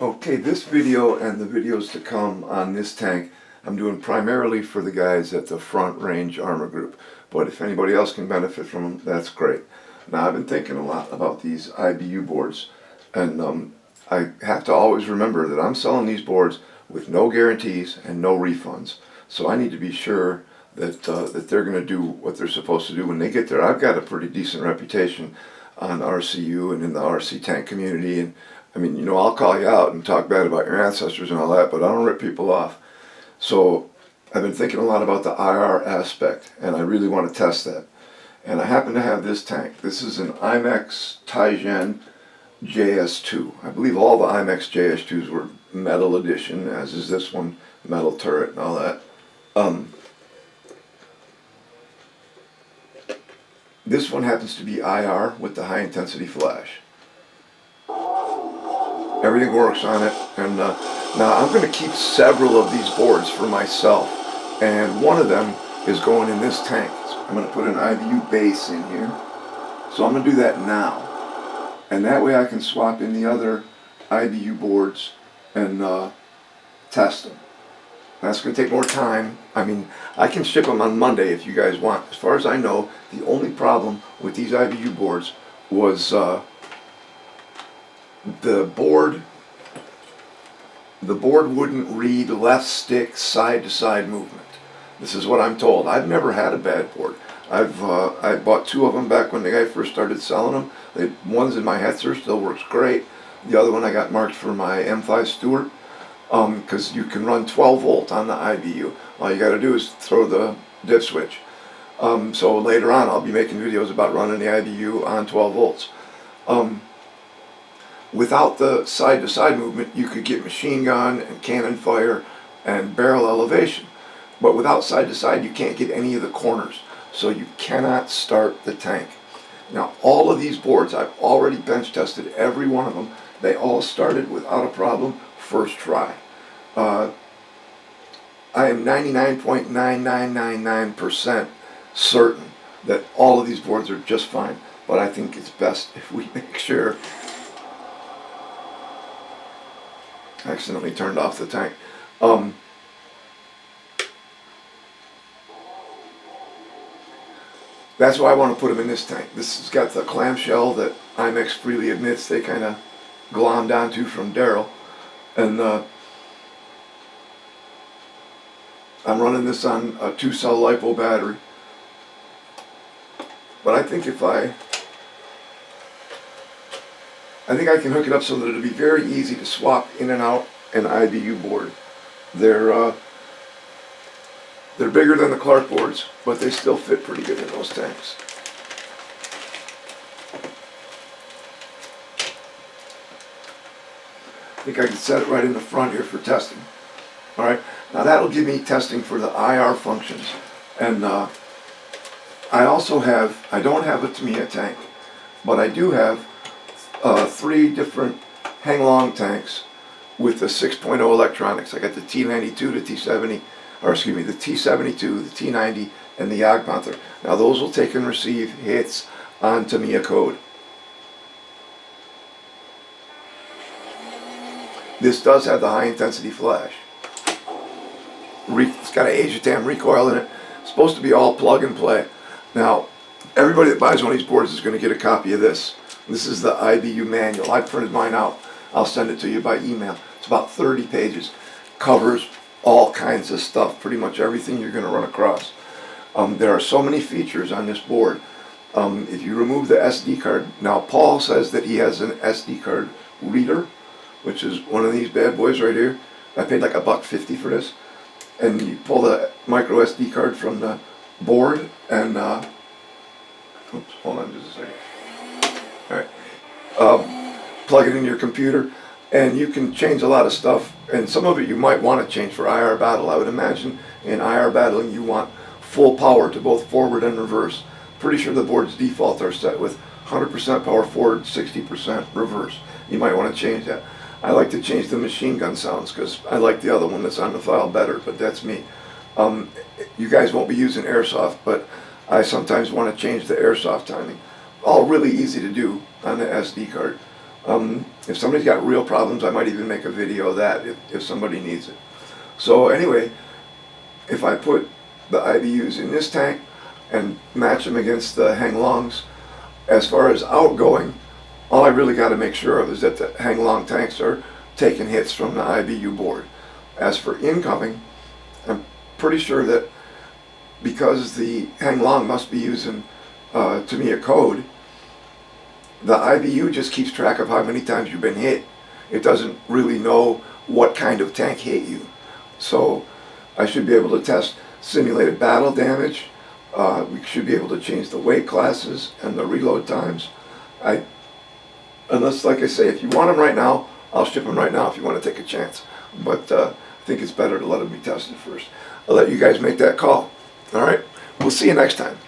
Okay, this video and the videos to come on this tank, I'm doing primarily for the guys at the Front Range Armor Group. But if anybody else can benefit from them, that's great. Now, I've been thinking a lot about these IBU boards, and I have to always remember that I'm selling these boards with no guarantees and no refunds. So I need to be sure that they're going to do what they're supposed to do when they get there. I've got a pretty decent reputation on RCU and in the RC tank community, and I mean, you know, I'll call you out and talk bad about your ancestors and all that, but I don't rip people off. So I've been thinking a lot about the IR aspect, and I really want to test that. And I happen to have this tank. This is an IMEX Tigen JS2. I believe all the IMEX JS2s were metal edition, as is this one, metal turret and all that. This one happens to be IR with the high intensity flash. Everything works on it, and now I'm going to keep several of these boards for myself, and one of them is going in this tank. So I'm going to put an IBU base in here, so I'm going to do that now, and that way I can swap in the other IBU boards and test them. That's going to take more time. I mean, I can ship them on Monday if you guys want. As far as I know, the only problem with these IBU boards was the board wouldn't read left stick side to side movement. This is what I'm told. I've never had a bad board. I bought two of them back when the guy first started selling them. One's in my Hetzer, still works great. The other one I got marked for my M5 Stewart, because you can run 12 volt on the IBU. All you got to do is throw the diff switch. So later on I'll be making videos about running the IBU on 12 volts. Without the side-to-side movement, you could get machine gun and cannon fire and barrel elevation. But without side-to-side, you can't get any of the corners. So you cannot start the tank. Now, all of these boards, I've already bench tested every one of them. They all started without a problem, first try. I am 99.9999% certain that all of these boards are just fine. But I think it's best if we make sure. Accidentally turned off the tank. That's why I want to put them in this tank. This has got the clamshell that IMEX freely admits they kind of glommed onto from Daryl. And I'm running this on a 2-cell LiPo battery. But I think I think I can hook it up so that it'll be very easy to swap in and out an IBU board. They're bigger than the Clark boards, but they still fit pretty good in those tanks. I think I can set it right in the front here for testing. All right, now that'll give me testing for the IR functions. And I don't have a Tamiya tank, but I do have 3 different hang-long tanks with the 6.0 electronics. I got the T92, the T70, or excuse me, the T72, the T90, and the Jagdpanther. Now those will take and receive hits on Tamiya code. This does have the high-intensity flash. It's got an Agitam recoil in it. It's supposed to be all plug and play. Now, everybody that buys one of these boards is going to get a copy of this. This is the IBU manual. I printed mine out. I'll send it to you by email. It's about 30 pages. Covers all kinds of stuff, pretty much everything you're going to run across. There are so many features on this board. If you remove the SD card, now Paul says that he has an SD card reader, which is one of these bad boys right here. I paid like $1.50 for this. And you pull the micro SD card from the board and, oops, hold on just a second. Alright, plug it in your computer, and you can change a lot of stuff, and some of it you might want to change for IR battle. I would imagine in IR battling you want full power to both forward and reverse. Pretty sure the board's default are set with 100% power forward, 60% reverse. You might want to change that. I like to change the machine gun sounds because I like the other one that's on the file better, but that's me. You guys won't be using airsoft, but I sometimes want to change the airsoft timing. All really easy to do on the SD card. If somebody's got real problems, I might even make a video of that if somebody needs it. So anyway, if I put the IBUs in this tank and match them against the hang longs, as far as outgoing, all I really got to make sure of is that the hang long tanks are taking hits from the IBU board. As for incoming, I'm pretty sure that because the hang long must be using, to me, a code, the IBU just keeps track of how many times you've been hit. It doesn't really know what kind of tank hit you. So I should be able to test simulated battle damage. We should be able to change the weight classes and the reload times. Unless, like I say, if you want them right now, I'll ship them right now if you want to take a chance. But I think it's better to let them be tested first. I'll let you guys make that call. All right? We'll see you next time.